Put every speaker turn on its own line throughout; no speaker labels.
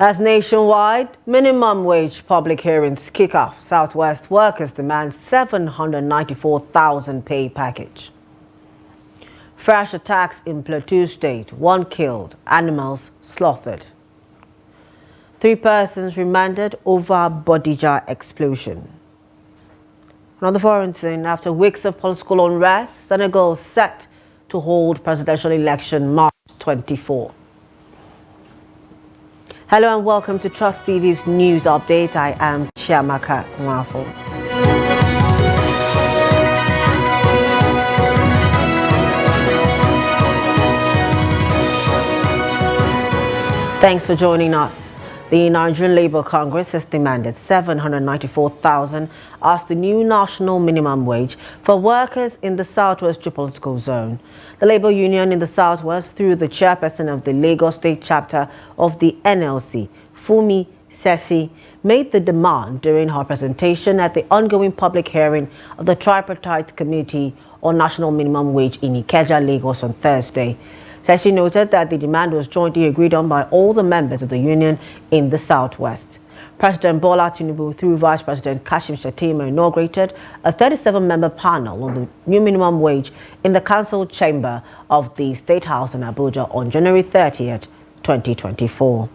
As nationwide minimum wage public hearings kick off, Southwest workers demand 794,000 pay package. Fresh attacks in Plateau State, 1 killed, animals slaughtered. 3 persons remanded over Bodija explosion. Another foreign scene, after weeks of political unrest, Senegal set to hold presidential election March 24. Hello and welcome to Trust TV's news update. I am Chiamaka Nwafo. Thanks for joining us. The Nigerian Labour Congress has demanded 794,000 as the new national minimum wage for workers in the Southwest geopolitical zone. The Labour Union in the Southwest, through the chairperson of the Lagos State chapter of the NLC, Fumi Sesi, made the demand during her presentation at the ongoing public hearing of the Tripartite Committee on National Minimum Wage in Ikeja, Lagos on Thursday. Sesi noted that the demand was jointly agreed on by all the members of the union in the Southwest. President Bola Tinubu, through Vice President Kashim Shettima, inaugurated a 37-member panel on the new minimum wage in the council chamber of the State House in Abuja on January 30th, 2024.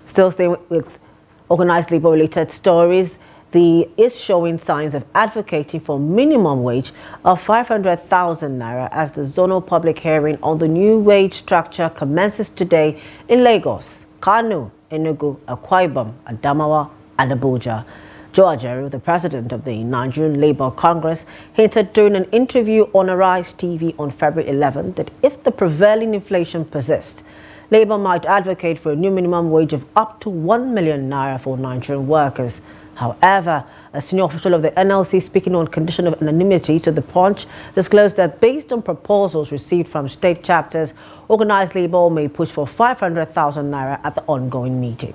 Still staying with organized labor-related stories, is showing signs of advocating for minimum wage of 500,000 naira as the zonal public hearing on the new wage structure commences today in Lagos, Kano, Enugu, Akwa Ibom, Adamawa, and Abuja. Joe Ajaero, the president of the Nigerian Labour Congress, hinted during an interview on Arise TV on February 11 that if the prevailing inflation persists, Labour might advocate for a new minimum wage of up to 1 million naira for Nigerian workers. However, a senior official of the NLC, speaking on condition of anonymity to the Punch, disclosed that based on proposals received from state chapters, organized labour may push for 500,000 naira at the ongoing meeting.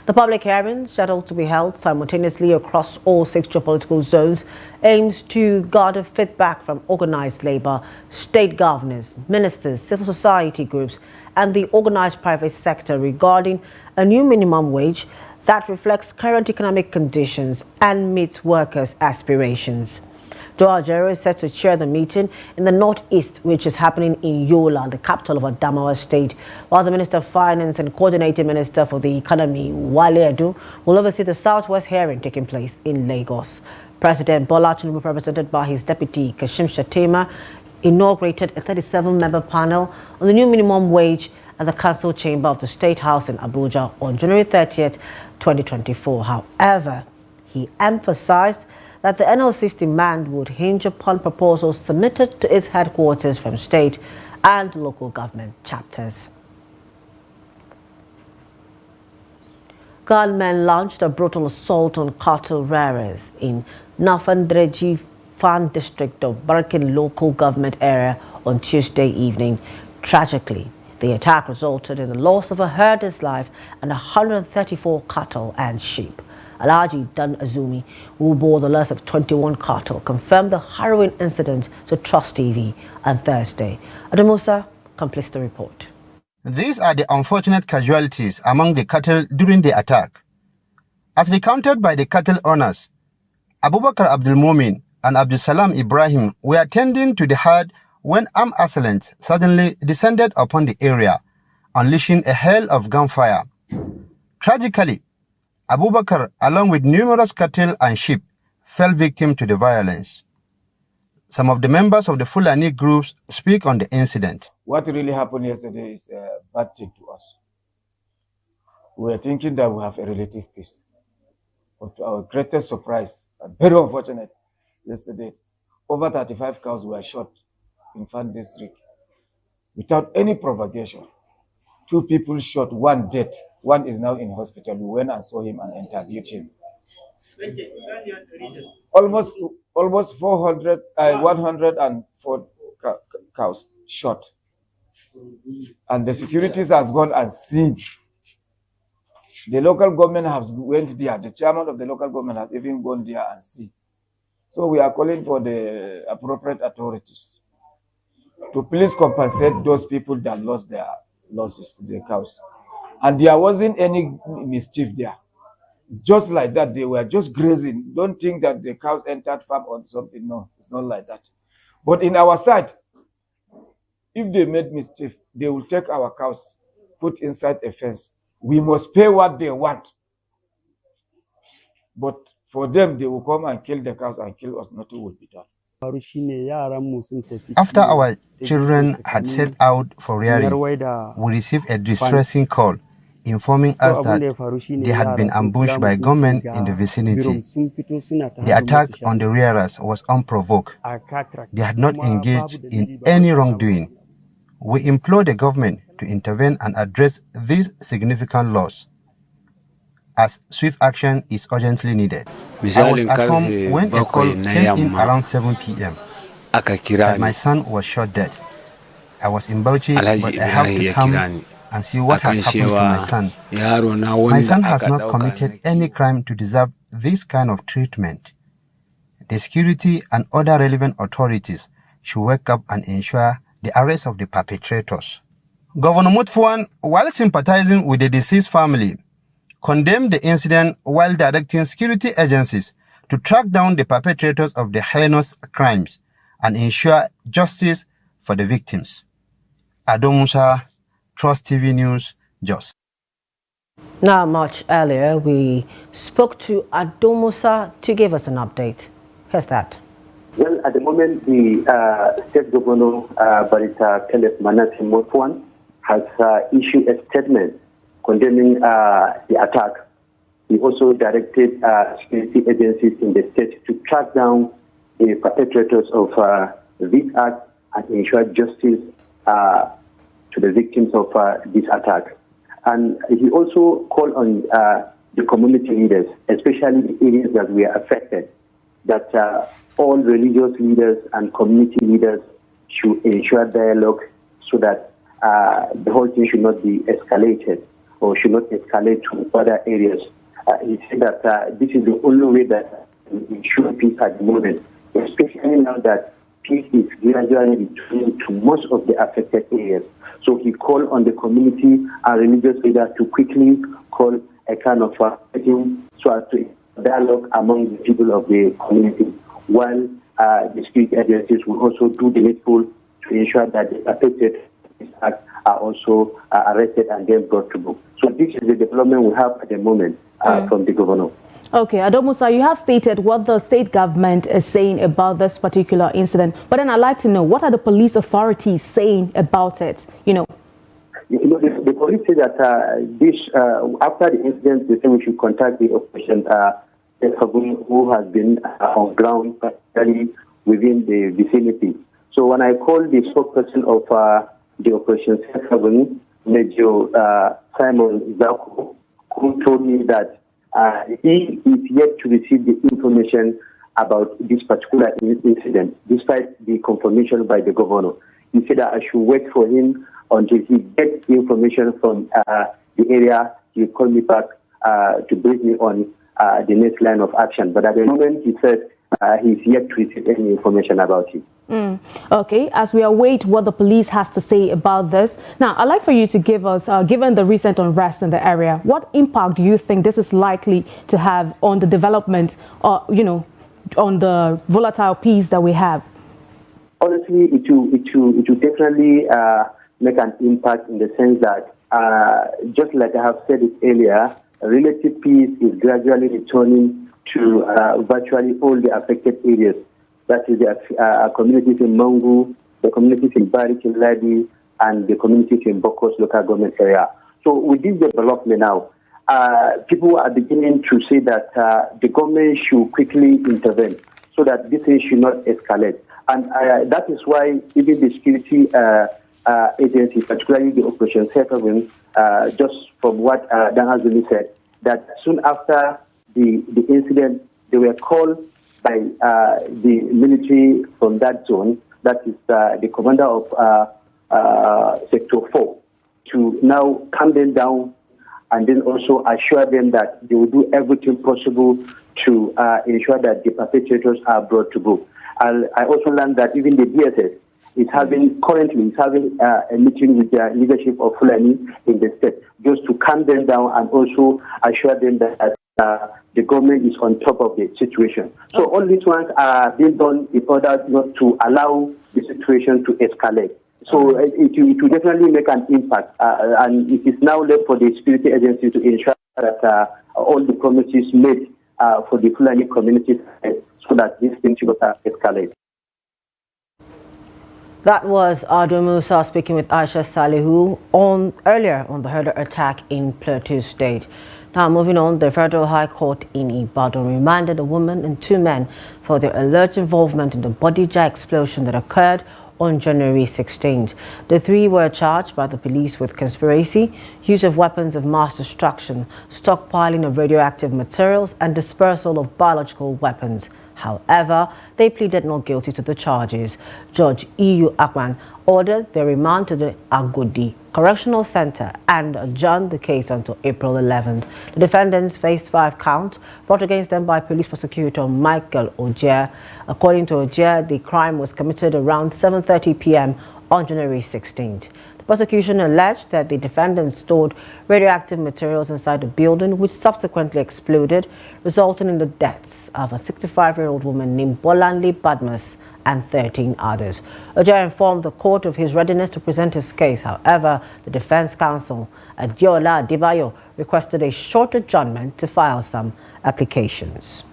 The public hearing, scheduled to be held simultaneously across all 6 geopolitical zones, aims to gather feedback from organized labour, state governors, ministers, civil society groups, and the organized private sector regarding a new minimum wage that reflects current economic conditions and meets workers' aspirations. Joe Ajaero is set to chair the meeting in the Northeast, which is happening in Yola, the capital of Adamawa State, while the Minister of Finance and Coordinating Minister for the Economy, Wale Edu, will oversee the Southwest hearing taking place in Lagos. President Bola Tinubu, represented by his deputy Kashim Shettima, inaugurated a 37-member panel on the new minimum wage at the Council Chamber of the State House in Abuja on January 30th, 2024. However, he emphasized that the NLC's demand would hinge upon proposals submitted to its headquarters from state and local government chapters. Gunmen launched a brutal assault on cattle rearers in Nafandreji Fan district of Barkin local government area on Tuesday evening. Tragically, the attack resulted in the loss of a herder's life and 134 cattle and sheep. Alhaji Dan Azumi, who bore the loss of 21 cattle, confirmed the harrowing incident to Trust TV on Thursday. Adamusa completes the report.
These are the unfortunate casualties among the cattle during the attack. As recounted by the cattle owners, Abubakar Abdul Mumin and Abdul Salam Ibrahim were tending to the herd when armed assailants suddenly descended upon the area, unleashing a hail of gunfire. Tragically, Abubakar, along with numerous cattle and sheep, fell victim to the violence. Some of the members of the Fulani groups speak on the incident.
What really happened yesterday is a bad thing to us. We were thinking that we have a relative peace. But to our greatest surprise, and very unfortunate, yesterday, over 35 cows were shot in Fan district without any provocation. 2 people shot, 1 dead. 1 is now in hospital. We went and saw him and interviewed him. Almost 104 cows shot. And the securities has gone and seen. The local government has went there. The chairman of the local government has even gone there and seen. So we are calling for the appropriate authorities to please compensate those people that lost their losses to the cows. And there wasn't any mischief there. It's just like that. They were just grazing. Don't think that the cows entered farm or something. No, it's not like that. But in our side, if they made mischief, they will take our cows, put inside a fence. We must pay what they want. But for them, they will come and kill the cows and kill us. Nothing will be done.
After our children had set out for rearing, we received a distressing call informing us that they had been ambushed by gunmen in the vicinity. The attack on the rearers was unprovoked. They had not engaged in any wrongdoing. We implore the government to intervene and address this significant loss, as swift action is urgently needed. I was at home when a call came in around 7 p.m. that my son was shot dead. I was in Bauchi, but I have to come and see what has happened to my son. My son has not committed any crime to deserve this kind of treatment. The security and other relevant authorities should wake up and ensure the arrest of the perpetrators. Governor Mutfwang, while sympathizing with the deceased family, condemned the incident while directing security agencies to track down the perpetrators of the heinous crimes and ensure justice for the victims. Ado Musa, Trust TV News, Jos.
Now, much earlier, we spoke to Ado Musa to give us an update. Here's that.
Well, at the moment, the State Governor, Barrister Kenneth Manase Mutfwang, has issued a statement condemning the attack. He also directed security agencies in the state to track down the perpetrators of this act and ensure justice to the victims of this attack. And he also called on the community leaders, especially the areas that were affected, that all religious leaders and community leaders should ensure dialogue so that the whole thing should not be escalated or should not escalate to other areas. He said that this is the only way that we ensure peace at the moment, especially now that peace is gradually returning to most of the affected areas. So he called on the community and religious leaders to quickly call a kind of meeting so as to dialogue among the people of the community, while the security agencies will also do the needful to ensure that the affected are also arrested and then brought to book. So this is the development we have at the moment from the governor.
Okay, Ado Musa, you have stated what the state government is saying about this particular incident, but then I'd like to know, what are the police authorities saying about it?
The police say that after the incident, they say we should contact the operation who has been on ground, particularly within the vicinity. So when I called the spokesperson of the Operation 7, Major Simon Zako, who told me that he is yet to receive the information about this particular incident, despite the confirmation by the governor. He said that I should wait for him until he gets the information from the area. He will call me back to brief me on the next line of action. But at the moment, he said he's yet to receive any information about it.
Okay, as we await what the police has to say about this, now I'd like for you to give us, given the recent unrest in the area, what impact do you think this is likely to have on the development, on the volatile peace that we have?
Honestly, it will definitely make an impact in the sense that, just like I have said it earlier, relative peace is gradually returning to virtually all the affected areas. That is the communities in Mangu, the communities in Barkin Ladi, and the communities in Bokos local government area. So with this development now, people are beginning to say that the government should quickly intervene so that this thing should not escalate. And that is why even the security agency, particularly the Operation 7, just from what Dan Azuli said, that soon after the incident, they were called by the military from that zone, that is the commander of Sector 4, to now calm them down and then also assure them that they will do everything possible to ensure that the perpetrators are brought to book. I also learned that even the DSS currently a meeting with the leadership of Fulani in the state, just to calm them down and also assure them that the government is on top of the situation. So all these ones are being done in order not to allow the situation to escalate. So it will definitely make an impact, and it is now left for the security agency to ensure that all the promises made for the Fulani community, so that these things will not escalate.
That was Ado Musa speaking with Aisha Salihu earlier on the herder attack in Plateau State. Now moving on, the Federal High Court in Ibadan remanded a woman and 2 men for their alleged involvement in the Bodija explosion that occurred on January 16th. The 3 were charged by the police with conspiracy, use of weapons of mass destruction, stockpiling of radioactive materials, and dispersal of biological weapons. However, they pleaded not guilty to the charges. Judge E.U. Akman ordered their remand to the Agodi Correctional Center and adjourned the case until April 11th. The defendants faced 5 counts brought against them by police prosecutor Michael Ogier. According to Ogier, the crime was committed around 7:30 p.m. on January 16th. The prosecution alleged that the defendants stored radioactive materials inside the building, which subsequently exploded, resulting in the deaths of a 65-year-old woman named Bolanle Badmus and 13 others. Ogier informed the court of his readiness to present his case. However, the defense counsel, Adiola Adebayo, requested a short adjournment to file some applications.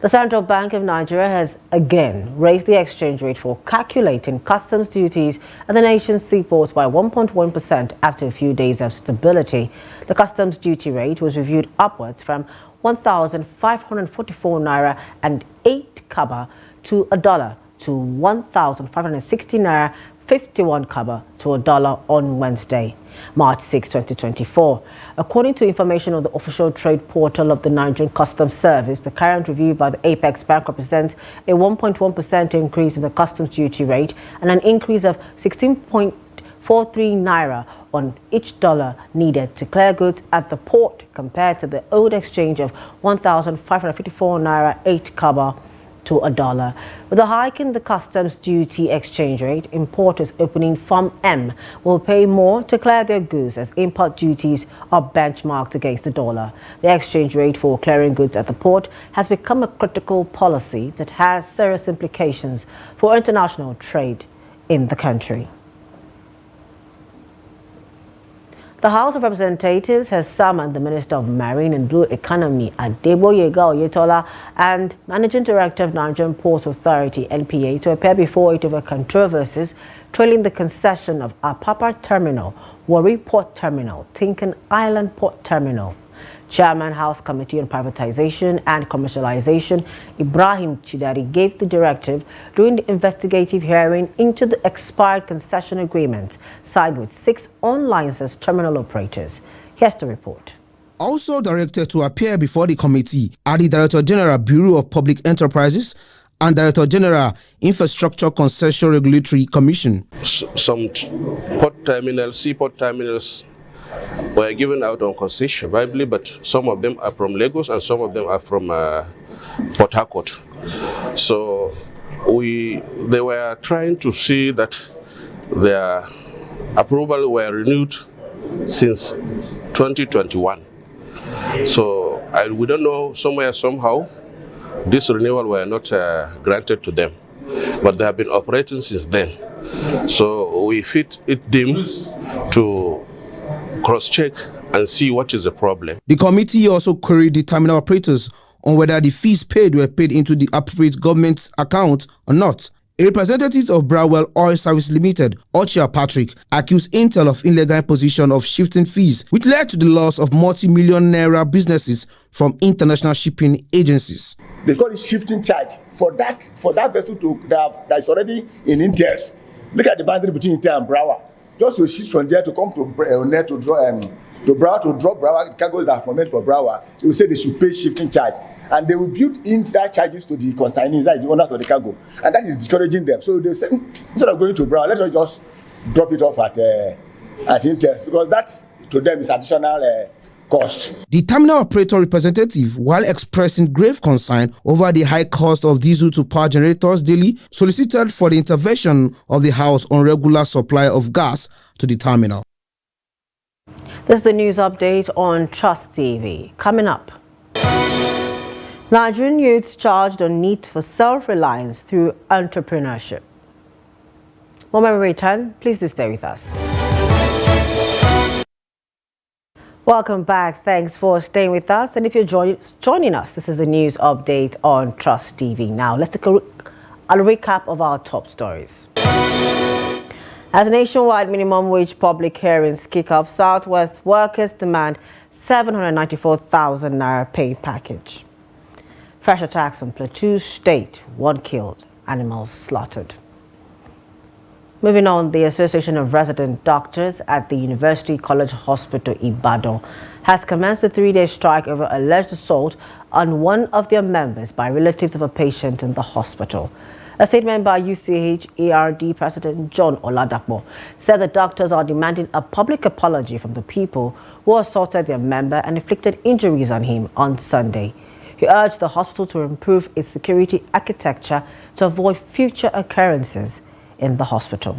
The Central Bank of Nigeria has again raised the exchange rate for calculating customs duties at the nation's seaports by 1.1% after a few days of stability. The customs duty rate was reviewed upwards from 1,544 naira and 8 kaba to $1 to 1,560 naira 51 kaba to $1 on Wednesday, March 6, 2024. According to information on the official trade portal of the Nigerian Customs Service, the current review by the Apex Bank represents a 1.1% increase in the customs duty rate and an increase of 16.43 naira on each dollar needed to clear goods at the port compared to the old exchange of 1,554 naira 8 kaba to $1. With a hike in the customs duty exchange rate, importers opening Farm M will pay more to clear their goods as import duties are benchmarked against the dollar. The exchange rate for clearing goods at the port has become a critical policy that has serious implications for international trade in the country. The House of Representatives has summoned the Minister of Marine and Blue Economy, Adeboyega Oyetola, and Managing Director of Nigerian Ports Authority, NPA, to appear before it over controversies trailing the concession of Apapa Terminal, Warri Port Terminal, Tinkan Island Port Terminal. Chairman House Committee on Privatization and Commercialization, Ibrahim Chidari, gave the directive during the investigative hearing into the expired concession agreement signed with 6 unlicensed terminal operators. Here's the report.
Also directed to appear before the committee are the Director General, Bureau of Public Enterprises, and Director General, Infrastructure Concession Regulatory Commission.
Some port terminals, seaport terminals, were given out on concession viably, but some of them are from Lagos and some of them are from Port Harcourt. So they were trying to see that their approval were renewed since 2021. So we don't know, somewhere, somehow, this renewal were not granted to them, but they have been operating since then. So we fit it deemed to cross-check and see what is the problem.
The committee also queried the terminal operators on whether the fees paid were paid into the appropriate government account or not. A representative of Browell Oil Service Limited, Ochia Patrick, accused Intel of illegal imposition of shifting fees, which led to the loss of multi-million naira businesses from international shipping agencies.
They call it shifting charge for that vessel that is already in Intel. Look at the boundary between Intel and Browell. Just to shift from there to come to net to draw Browell cargoes that are meant for Browell, they will say they should pay shifting charge, and they will build in that charges to the consignees, that is the owners of the cargo, and that is discouraging them. So they say instead of going to Browell, let us just drop it off at Intel, because that to them is additional cost.
The terminal operator representative, while expressing grave concern over the high cost of diesel to power generators daily, solicited for the intervention of the House on regular supply of gas to the terminal.
This is the news update on Trust TV. Coming up, Nigerian youths charged on need for self-reliance through entrepreneurship. When we return, please do stay with us. Welcome back. Thanks for staying with us. And if you're joining us, this is the news update on Trust TV. Now, let's take a recap of our top stories. As nationwide minimum wage public hearings kick off, Southwest workers demand 794,000 naira pay package. Fresh attacks on Plateau State, 1 killed, animals slaughtered. Moving on, the Association of Resident Doctors at the University College Hospital Ibadan has commenced a 3-day strike over alleged assault on one of their members by relatives of a patient in the hospital. A statement by UCH ARD President John Oladapo said the doctors are demanding a public apology from the people who assaulted their member and inflicted injuries on him on Sunday. He urged the hospital to improve its security architecture to avoid future occurrences in the hospital.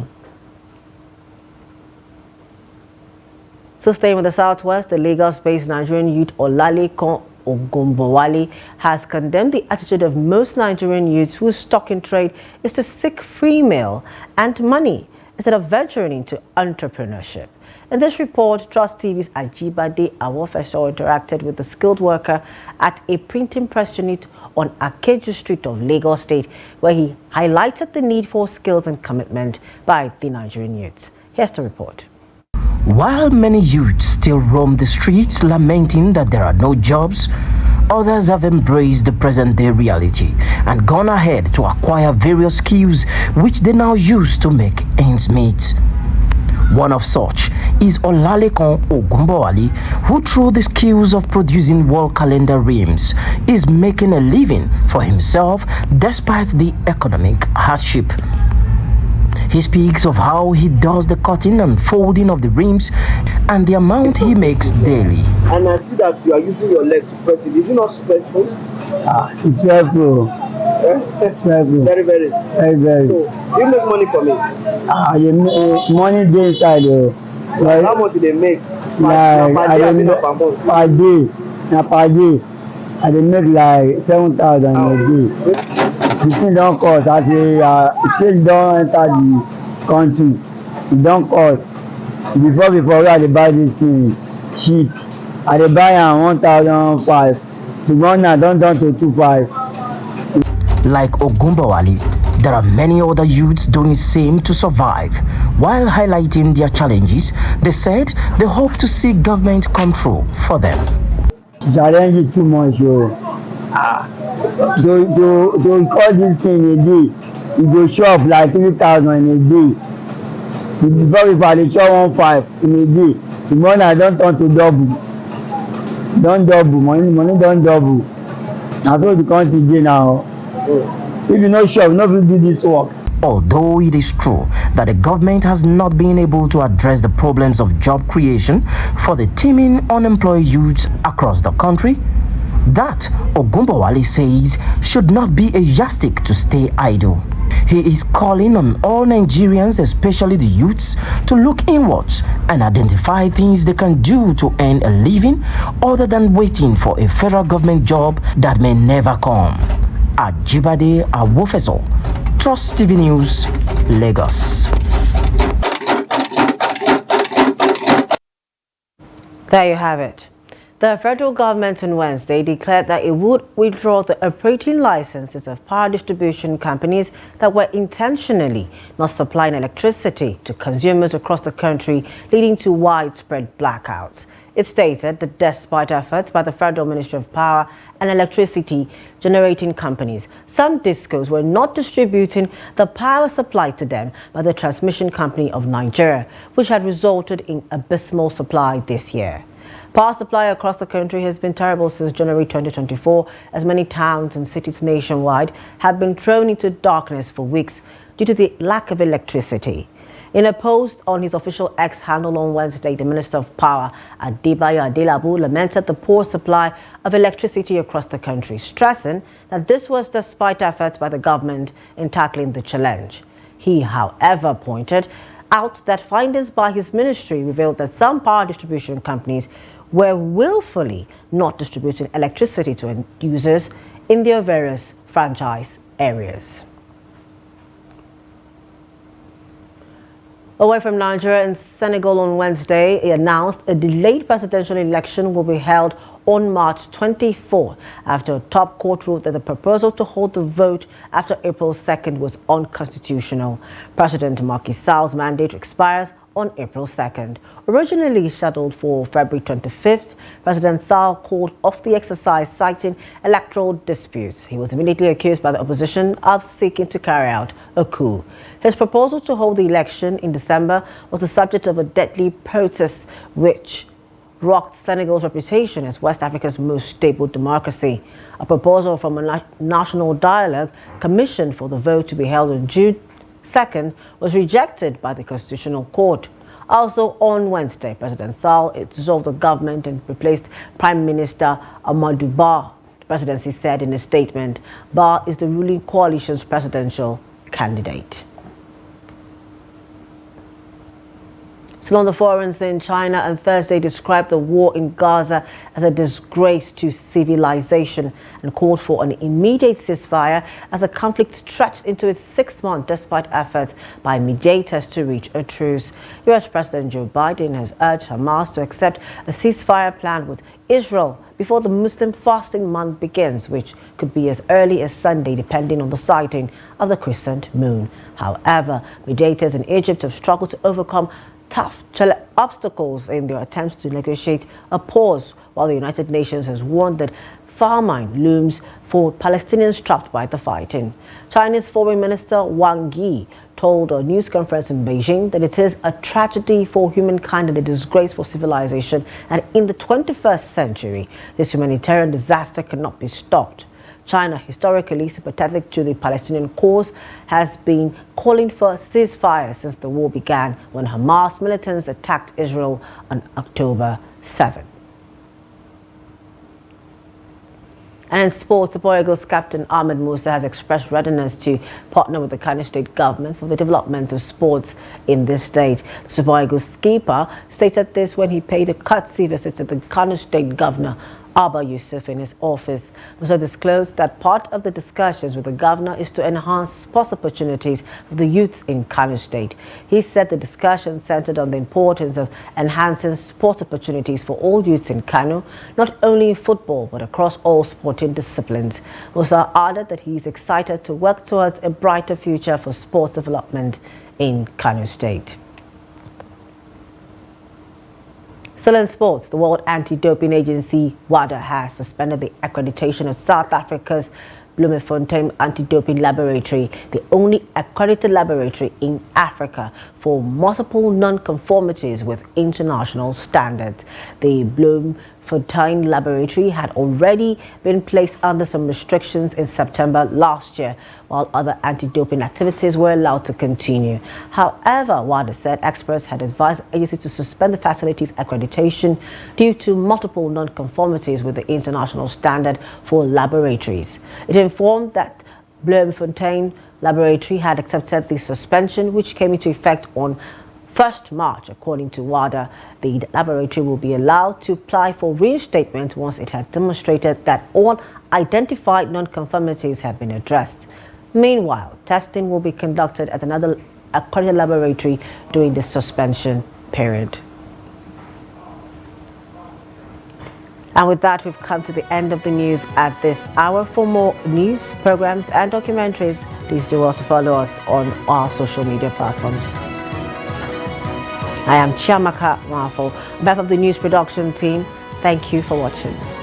So staying with the Southwest, the Lagos-based Nigerian youth Olalekan Ogunbowale has condemned the attitude of most Nigerian youths whose stock in trade is to seek free meal and money instead of venturing into entrepreneurship. In this report, Trust TV's Ajibade Awofeso interacted with the skilled worker at a printing press unit on Akeju Street of Lagos State, where he highlighted the need for skills and commitment by the Nigerian youths. Here's the report.
While many youths still roam the streets lamenting that there are no jobs, others have embraced the present-day reality and gone ahead to acquire various skills which they now use to make ends meet. One of such is Olalekan Ogunbowale, who through the skills of producing wall calendar rims is making a living for himself despite the economic hardship. He speaks of how he does the cutting and folding of the rims and the amount he makes daily.
And I see that you are using your leg to press it. Is it not stressful?
It's stressful.
Very, very. So, do you make money from it?
Money dey inside though.
Like, how much do they make?
Per day. I dey make like 7,000 a day. The thing don't cost as a still don't enter the country. It don't cost. Before I dey buy this thing sheet, I dey buy am 1,500. To go now don't turn to 2,500.
Like Ogunbowale, there are many other youths doing the same to survive. While highlighting their challenges, they said they hope to see government come through for them.
Challenge is too much, yo. To call this thing a day, you go shop like 3,000 in a day. Before I dey chop 1,500 in a day, the money I don't turn to double. Don't double, money don't double. Now so the country dey now. If you no shop, no fit do this work.
Although it is true that the government has not been able to address the problems of job creation for the teeming unemployed youths across the country, that Ogunbowale says should not be a yardstick to stay idle. He is calling on all Nigerians, especially the youths, to look inwards and identify things they can do to earn a living other than waiting for a federal government job that may never come. Ajibade Awofeso, Trust TV News, Lagos.
There you have it. The federal government on Wednesday declared that it would withdraw the operating licenses of power distribution companies that were intentionally not supplying electricity to consumers across the country, leading to widespread blackouts. It stated that despite efforts by the Federal Ministry of Power and Electricity generating companies, some discos were not distributing the power supplied to them by the Transmission Company of Nigeria, which had resulted in abysmal supply this year. Power supply across the country has been terrible since January 2024, as many towns and cities nationwide have been thrown into darkness for weeks due to the lack of electricity. In a post on his official X handle on Wednesday, the Minister of Power, Adebayo Adelabu, lamented the poor supply of electricity across the country, stressing that this was despite efforts by the government in tackling the challenge. He, however, pointed out that findings by his ministry revealed that some power distribution companies were willfully not distributing electricity to end users in their various franchise areas. Away from Nigeria and Senegal on Wednesday, it announced a delayed presidential election will be held on March 24 after a top court ruled that the proposal to hold the vote after April 2nd was unconstitutional. President Macky Sall's mandate expires on April 2nd. Originally scheduled for February 25th, President Sall called off the exercise citing electoral disputes. He was immediately accused by the opposition of seeking to carry out a coup. His proposal to hold the election in December was the subject of a deadly protest which rocked Senegal's reputation as West Africa's most stable democracy. A proposal from a national dialogue commission for the vote to be held on June 2nd was rejected by the Constitutional Court. Also on Wednesday, President Sall dissolved the government and replaced Prime Minister Amadou Ba. The presidency said in a statement, Ba is the ruling coalition's presidential candidate. Salon Foreigners in China on Thursday described the war in Gaza as a disgrace to civilization and called for an immediate ceasefire as the conflict stretched into its 6th month despite efforts by mediators to reach a truce. U.S. President Joe Biden has urged Hamas to accept a ceasefire plan with Israel before the Muslim fasting month begins, which could be as early as Sunday depending on the sighting of the crescent moon. However, mediators in Egypt have struggled to overcome tough obstacles in their attempts to negotiate a pause, while the United Nations has warned that famine looms for Palestinians trapped by the fighting. Chinese Foreign Minister Wang Yi told a news conference in Beijing that it is a tragedy for humankind and a disgrace for civilization, and in the 21st century, this humanitarian disaster cannot be stopped. China, historically sympathetic to the Palestinian cause, has been calling for a ceasefire since the war began when Hamas militants attacked Israel on October 7. And in sports, Super Eagles captain Ahmed Musa has expressed readiness to partner with the Kano State government for the development of sports in this state. The Super Eagles skipper stated this when he paid a courtesy visit to the Kano State governor, Abba Yusuf, in his office. Musa disclosed that part of the discussions with the governor is to enhance sports opportunities for the youths in Kano State. He said the discussion centered on the importance of enhancing sports opportunities for all youths in Kano, not only in football but across all sporting disciplines. Musa added that he is excited to work towards a brighter future for sports development in Kano State. Still in sports, the World Anti-Doping Agency, WADA, has suspended the accreditation of South Africa's Bloemfontein Anti-Doping Laboratory, the only accredited laboratory in Africa for multiple non-conformities with international standards. The Bloemfontein Laboratory had already been placed under some restrictions in September last year, while other anti-doping activities were allowed to continue. However, WADA said experts had advised the agency to suspend the facility's accreditation due to multiple non-conformities with the international standard for laboratories. It informed that Bloemfontein Laboratory had accepted the suspension, which came into effect on 1st March. According to WADA, the laboratory will be allowed to apply for reinstatement once it had demonstrated that all identified non-conformities have been addressed. Meanwhile, testing will be conducted at another accredited laboratory during the suspension period. And with that, we've come to the end of the news at this hour. For more news, programs and documentaries, please do also follow us on our social media platforms. I am Chiamaka Wafo. On behalf of the news production team, thank you for watching.